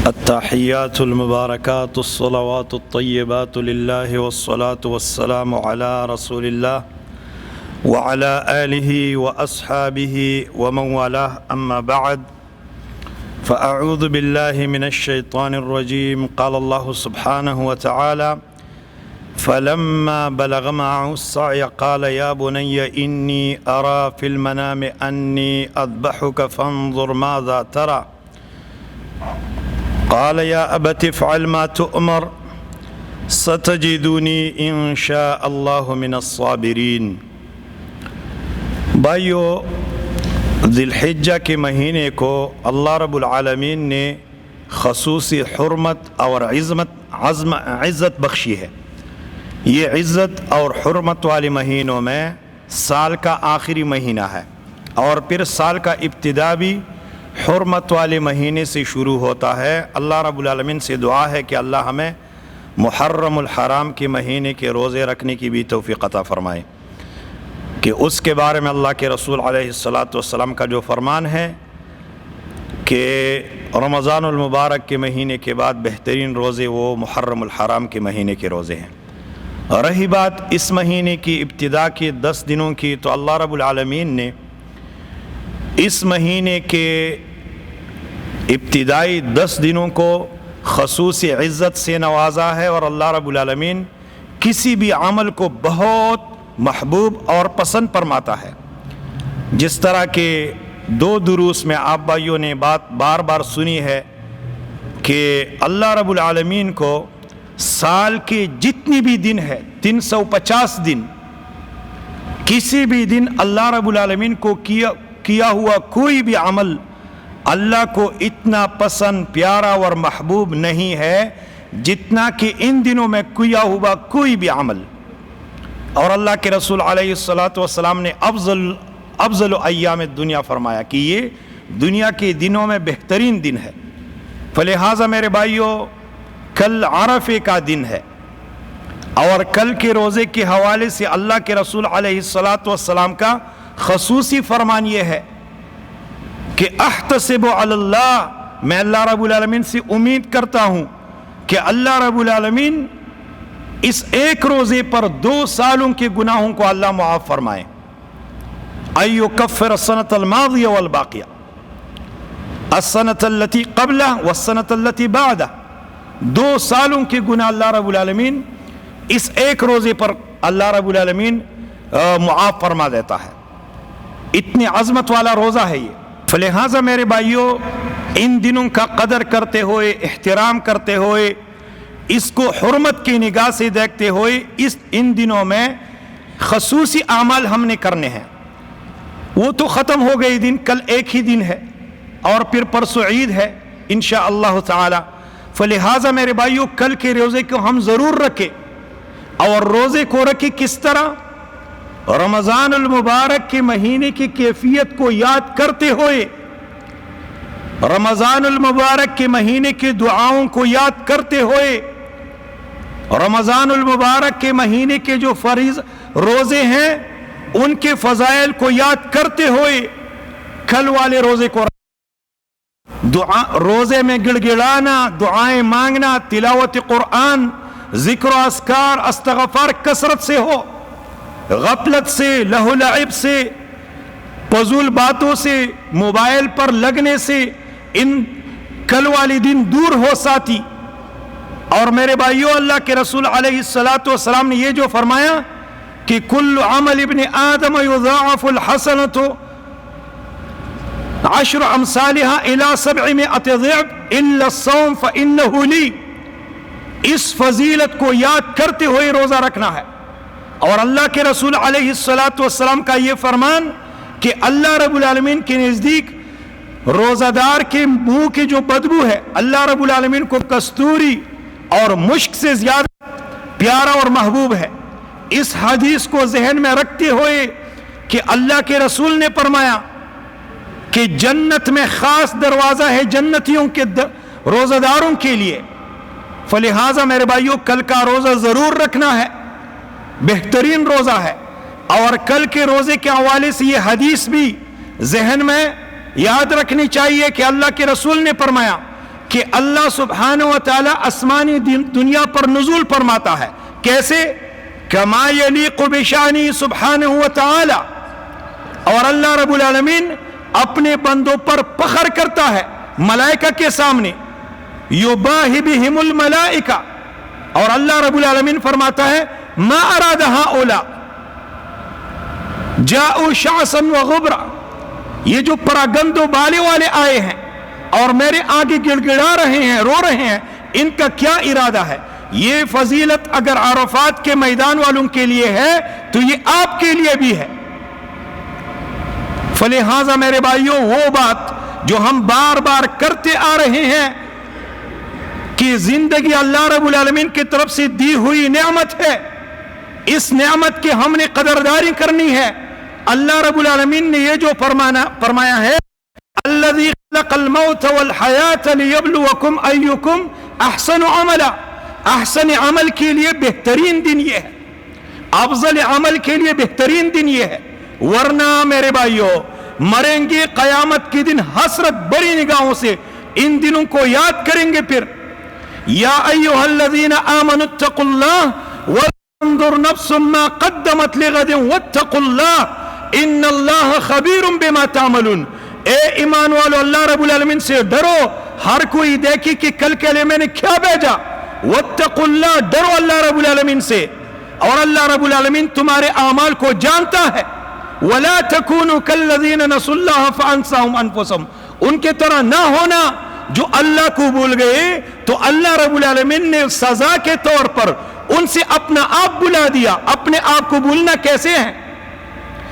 التحيات المباركات الصلوات الطيبات لله والصلاة والسلام على رسول الله وعلى آله وأصحابه ومن والاه، أما بعد، فأعوذ بالله من الشيطان الرجيم. قال الله سبحانه وتعالى: فلما بلغ معه السعي قال يا بني إني أرى في المنام أني أذبحك فانظر ماذا ترى. قال يا أبت افعل ما تؤمر ستجدني إن شاء الله من الصابرين. بھائیو، ذی الحجہ کے مہینے کو اللہ رب العالمین نے خصوصی حرمت اور عزت بخشی ہے. یہ عزت اور حرمت والے مہینوں میں سال کا آخری مہینہ ہے، اور پھر سال کا ابتدا بھی حرمت والے مہینے سے شروع ہوتا ہے. اللہ رب العالمین سے دعا ہے کہ اللہ ہمیں محرم الحرام کے مہینے کے روزے رکھنے کی بھی توفیق عطا فرمائے، کہ اس کے بارے میں اللہ کے رسول علیہ السلام کا جو فرمان ہے کہ رمضان المبارک کے مہینے کے بعد بہترین روزے وہ محرم الحرام کے مہینے کے روزے ہیں. رہی بات اس مہینے کی ابتدا کے 10 دنوں کی، تو اللہ رب العالمین نے اس مہینے کے ابتدائی 10 دنوں کو خصوصی عزت سے نوازا ہے، اور اللہ رب العالمین کسی بھی عمل کو بہت محبوب اور پسند فرماتا ہے. جس طرح کہ 2 دروس میں آپ بھائیوں نے بات بار بار سنی ہے کہ اللہ رب العالمین کو سال کے جتنی بھی دن ہے 350 دن، کسی بھی دن اللہ رب العالمین کو کیا ہوا کوئی بھی عمل اللہ کو اتنا پسند، پیارا اور محبوب نہیں ہے جتنا کہ ان دنوں میں کیا ہوا کوئی بھی عمل. اور اللہ کے رسول علیہ السلام نے افضل ایام الدنیا فرمایا کہ یہ دنیا کے دنوں میں بہترین دن ہے. فلہذا میرے بھائیوں، کل عرفے کا دن ہے، اور کل کے روزے کے حوالے سے اللہ کے رسول علیہ السلام کا خصوصی فرمان یہ ہے کہ احتسب علی اللہ، میں اللہ رب العالمین سے امید کرتا ہوں کہ اللہ رب العالمین اس ایک روزے پر 2 سالوں کے گناہوں کو اللہ معاف فرمائے. ایو کفر السنۃ الماضیہ والباقیہ، السنۃ التي قبلہ والسنۃ التي بعدہ. 2 سالوں کے گناہ اللہ رب العالمین اس ایک روزے پر اللہ رب العالمین معاف فرما دیتا ہے. اتنی عظمت والا روزہ ہے یہ. فلہذا میرے بھائیوں، ان دنوں کا قدر کرتے ہوئے، احترام کرتے ہوئے، اس کو حرمت کی نگاہ سے دیکھتے ہوئے، ان دنوں میں خصوصی اعمال ہم نے کرنے ہیں. وہ تو ختم ہو گئے دن، کل ایک ہی دن ہے، اور پھر پرسوں عید ہے انشاءاللہ تعالی. فلہذا میرے بھائیوں، کل کے روزے کو ہم ضرور رکھیں. اور روزے کو رکھیں کس طرح؟ رمضان المبارک کے مہینے کی کیفیت کو یاد کرتے ہوئے، رمضان المبارک کے مہینے کی دعاؤں کو یاد کرتے ہوئے، رمضان المبارک کے مہینے کے جو روزے ہیں ان کے فضائل کو یاد کرتے ہوئے کل والے روزے کو روزے میں گڑ گڑانا، دعائیں مانگنا، تلاوت قرآن، ذکر و اذکار، استغفار کثرت سے ہو، غفلت سے، لہو لعب سے، فضول باتوں سے، موبائل پر لگنے سے ان کل والی دن دور ہو ساتھی. اور میرے بھائیوں، اللہ کے رسول علیہ السلام نے یہ جو فرمایا کہ کل عمل ابن آدم یضاعف الحسنۃ 10 امثالها الى 700 ضعف الا الصوم فانه لی. اس فضیلت کو یاد کرتے ہوئے روزہ رکھنا ہے. اور اللہ کے رسول علیہ السلام کا یہ فرمان کہ اللہ رب العالمین کے نزدیک روزہ دار کے منہ کی جو بدبو ہے، اللہ رب العالمین کو کستوری اور مشک سے زیادہ پیارا اور محبوب ہے. اس حدیث کو ذہن میں رکھتے ہوئے کہ اللہ کے رسول نے فرمایا کہ جنت میں خاص دروازہ ہے جنتیوں کے روزہ داروں کے لیے. فلہذا میرے بھائیوں، کل کا روزہ ضرور رکھنا ہے، بہترین روزہ ہے. اور کل کے روزے کے حوالے سے یہ حدیث بھی ذہن میں یاد رکھنی چاہیے کہ اللہ کے رسول نے فرمایا کہ اللہ سبحانہ و تعالی آسمانی دنیا پر نزول فرماتا ہے. کیسے؟ کما یلیق بشانی سبحانہ و تعالی. اور اللہ رب العالمین اپنے بندوں پر فخر کرتا ہے ملائکہ کے سامنے. یباہی بہم الملائکہ. اور اللہ رب العالمین فرماتا ہے ما اراد ہؤلاء جاءوا شعثا وغبرا. یہ جو پراگند و بالے والے آئے ہیں اور میرے آگے گڑ گڑا رہے ہیں، رو رہے ہیں، ان کا کیا ارادہ ہے؟ یہ فضیلت اگر عرفات کے میدان والوں کے لیے ہے تو یہ آپ کے لیے بھی ہے. فلہذا میرے بھائیوں، وہ بات جو ہم بار بار کرتے آ رہے ہیں کہ زندگی اللہ رب العالمین کی طرف سے دی ہوئی نعمت ہے، اس نعمت کی ہم نے قدرداری کرنی ہے. اللہ رب العالمین نے یہ جو فرمایا ہے الذی خلق الموت والحیات لیبلوکم ایکم احسن عملا. احسن عمل کے لیے بہترین دن یہ ہے، افضل عمل کے لیے بہترین دن یہ ہے. ورنہ میرے بھائیوں مریں گے قیامت کے دن حسرت بڑی نگاہوں سے ان دنوں کو یاد کریں گے. پھر یا ایھا الذین آمنوا اتقوا اللہ وانظر نفس ما قدمت لغد واتقوا اللہ ان اللہ خبیر بما تعملون. اے ایمان والو، اللہ رب العالمین سے ڈرو، ہر کوئی دیکھی کہ کل کے لیے میں نے کیا بھیجا. واتقوا اللہ، ڈرو اللہ رب العالمین سے، اور اللہ رب العالمین تمہارے اعمال کو جانتا ہے. ولا تکونوا کالذین نسوا اللہ فانساہم انفسہم. ان کے طرح نہ ہونا جو اللہ کو بھول گئے تو اللہ رب العالمین نے سزا کے طور پر ان سے اپنا آپ بلا دیا. اپنے آپ کو بھولنا کیسے ہے؟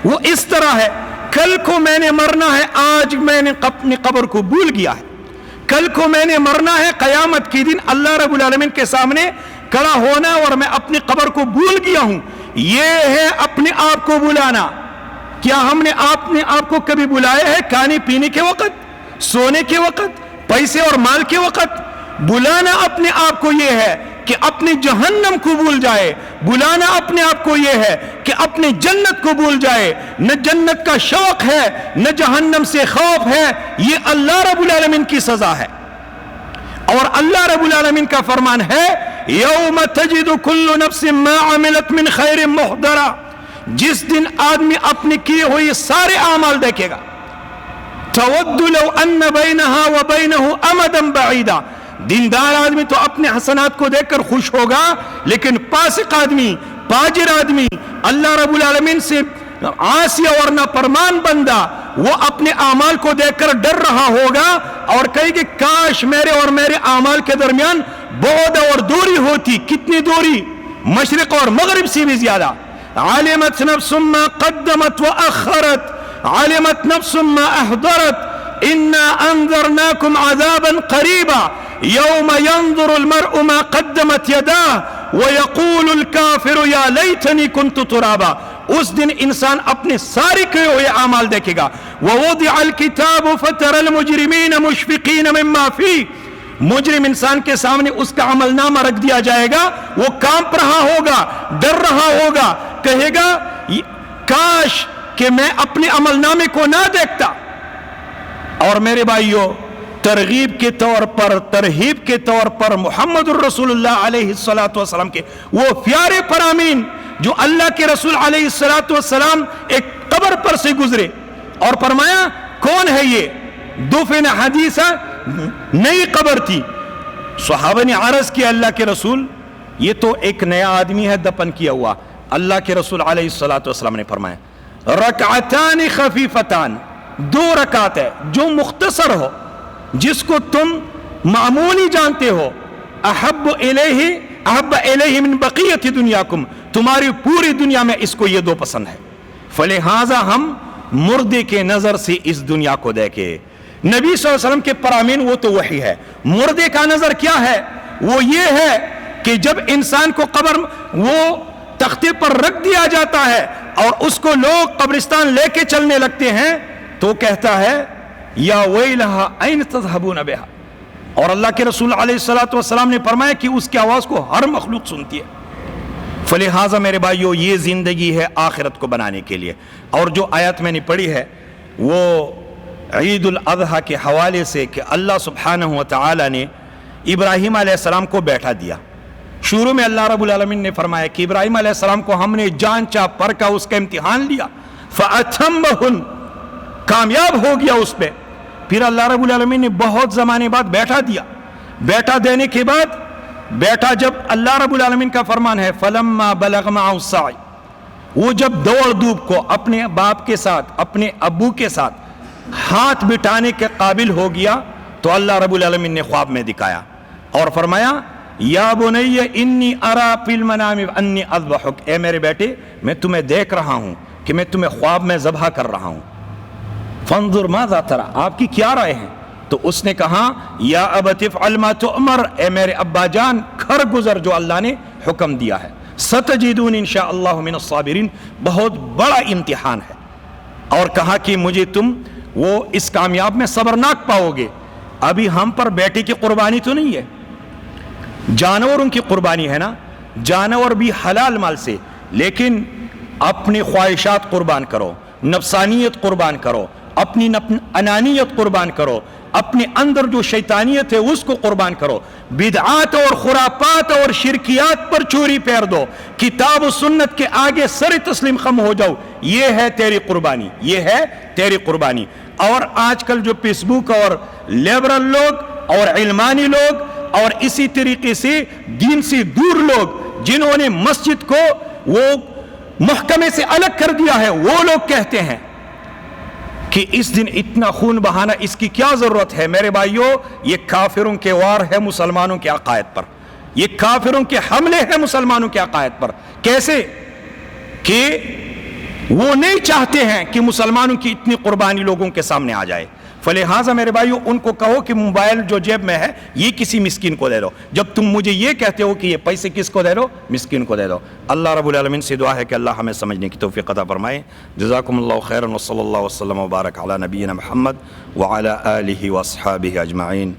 وہ اس طرح ہے کل کو میں نے مرنا ہے، آج میں نے اپنی قبر کو بھول گیا ہے. کل کو میں نے مرنا ہے، قیامت کے دن اللہ رب العالمین کے سامنے کھڑا ہونا اور میں اپنی قبر کو بھول گیا ہوں. یہ ہے اپنے آپ کو بلانا. کیا ہم نے اپنے آپ کو کبھی بلایا ہے؟ کھانے پینے کے وقت، سونے کے وقت، پیسے اور مال کے وقت. بلانا اپنے آپ کو یہ ہے کہ اپنی جہنم کو بھول جائے. بلانا اپنے آپ کو یہ ہے کہ اپنی جنت کو بھول جائے. نہ جنت کا شوق ہے نہ جہنم سے خوف ہے. یہ اللہ رب العالمین کی سزا ہے. اور اللہ رب العالمین کا فرمان ہے یوم تجد کل نفس ما عملت من خیر محضرا. جس دن آدمی اپنے کیے ہوئے سارے اعمال دیکھے گا. تود لو ان بینہا و بینہ امدا بعیدا. دیندار آدمی تو اپنے حسنات کو دیکھ کر خوش ہوگا، لیکن فاسق آدمی، فاجر آدمی، اللہ رب العالمین سے عاصی اور نافرمان بندہ، وہ اپنے اعمال کو دیکھ کر ڈر رہا ہوگا اور کہے کہ کاش میرے اور میرے اعمال کے درمیان بعد اور دوری ہوتی. کتنی دوری؟ مشرق اور مغرب سے بھی زیادہ. علمت نفس ما قدمت واخرت علمت نفس ما احضرت انا انذرناکم عذابا قریبا یوم ينظر المرء ما قدمت يداه ويقول الكافر یا لیتنی کنت ترابا. اس دن انسان اپنے سارے کیے ہوئے اعمال دیکھے گا. ووضع الكتاب فترى المجرمین مشفقین مما فيه. مجرم انسان کے سامنے اس کا عمل نامہ رکھ دیا جائے گا، وہ کانپ رہا ہوگا، ڈر رہا ہوگا، کہے گا کاش کہ میں اپنے عمل نامے کو نہ دیکھتا. اور میرے بھائیوں، ترغیب کے طور پر، ترہیب کے طور پر محمد الرسول اللہ علیہ السلام کے وہ پیارے فرامین جو اللہ کے رسول علیہ السلام ایک قبر پر سے گزرے اور فرمایا کون ہے یہ؟ دفن حدیثہ، نئی قبر تھی. صحابہ نے عرض کیا اللہ کے رسول یہ تو ایک نیا آدمی ہے دفن کیا ہوا. اللہ کے رسول علیہ السلام نے فرمایا رکعتان خفیفتان، 2 رکعت ہے جو مختصر ہو، جس کو تم معمولی جانتے ہو. احب الیہ من بقیت دنیاکم، تمہاری پوری دنیا میں اس کو یہ 2 پسند ہے. فلہذا ہم مردے کے نظر سے اس دنیا کو دیکھے. نبی صلی اللہ علیہ وسلم کے فرامین وہ تو وحی ہے. مردے کا نظر کیا ہے؟ وہ یہ ہے کہ جب انسان کو قبر وہ تختے پر رکھ دیا جاتا ہے اور اس کو لوگ قبرستان لے کے چلنے لگتے ہیں تو کہتا ہے یا ویلہا این تذہبون بہا. اور اللہ کے رسول علیہ السلام نے فرمایا کہ اس کی آواز کو ہر مخلوق سنتی ہے. فلہذا میرے بھائیو، یہ زندگی ہے آخرت کو بنانے کے لیے. اور جو آیت میں نے پڑھی ہے وہ عید الاضحیٰ کے حوالے سے کہ اللہ سبحانہ و تعالی نے ابراہیم علیہ السلام کو بیٹھا دیا. شروع میں اللہ رب العالمین نے فرمایا کہ ابراہیم علیہ السلام کو ہم نے جانچا پرکھا، اس کا امتحان لیا، فَأَتَمَّهُ، کامیاب ہو گیا اس پہ. پھر اللہ رب العالمین نے بہت زمانے بعد بیٹھا دیا. بیٹھا دینے کے بعد بیٹھا جب اللہ رب العالمین کا فرمان ہے فَلَمَّا بَلَغَ مَعَهُ السَّعْيُ، وہ جب دوڑ دھوپ کو اپنے باپ کے ساتھ اپنے ابو کے ساتھ ہاتھ بٹانے کے قابل ہو گیا تو اللہ رب العالمین نے خواب میں دکھایا اور فرمایا یا بنی انی ارا فی المنام انی اذبحک، اے میرے بیٹے میں تمہیں دیکھ رہا ہوں کہ میں تمہیں خواب میں ذبح کر رہا ہوں. فانظر ماذا ترى، آپ کی کیا رائے ہیں؟ تو اس نے کہا یا ابت افعل ما تؤمر، اے میرے ابا جان کھر گزر جو اللہ نے حکم دیا ہے. ستجدون انشاء اللہ من الصابرین، بہت بڑا امتحان ہے. اور کہا کہ مجھے تم وہ اس کامیاب میں صبرناک پاؤ گے. ابھی ہم پر بیٹے کی قربانی تو نہیں ہے، جانوروں کی قربانی ہے نا، جانور بھی حلال مال سے، لیکن اپنی خواہشات قربان کرو، نفسانیت قربان کرو، اپنی انانیت قربان کرو، اپنے اندر جو شیطانیت ہے اس کو قربان کرو، بدعات اور خرافات اور شرکیات پر چوری پھیر دو، کتاب و سنت کے آگے سر تسلیم خم ہو جاؤ. یہ ہے تیری قربانی، یہ ہے تیری قربانی. اور آج کل جو فیس بک اور لیبرل لوگ اور علمانی لوگ اور اسی طریقے سے دین سے دور لوگ جنہوں نے مسجد کو وہ محکمے سے الگ کر دیا ہے، وہ لوگ کہتے ہیں کہ اس دن اتنا خون بہانا اس کی کیا ضرورت ہے. میرے بھائیوں، یہ کافروں کے وار ہے مسلمانوں کے عقائد پر، یہ کافروں کے حملے ہیں مسلمانوں کے عقائد پر. کیسے کہ وہ نہیں چاہتے ہیں کہ مسلمانوں کی اتنی قربانی لوگوں کے سامنے آ جائے. فلہذا میرے بھائیوں ان کو کہو کہ موبائل جو جیب میں ہے یہ کسی مسکین کو دے دو. جب تم مجھے یہ کہتے ہو کہ یہ پیسے کس کو دے دو، مسکین کو دے دو. اللہ رب العالمین سے دعا ہے کہ اللہ ہمیں سمجھنے کی توفیق عطا فرمائے. جزاکم اللہ خیرا وصلی اللہ وسلم وبارک علی نبینا محمد وعلی آلہ واصحابہ اجمعین.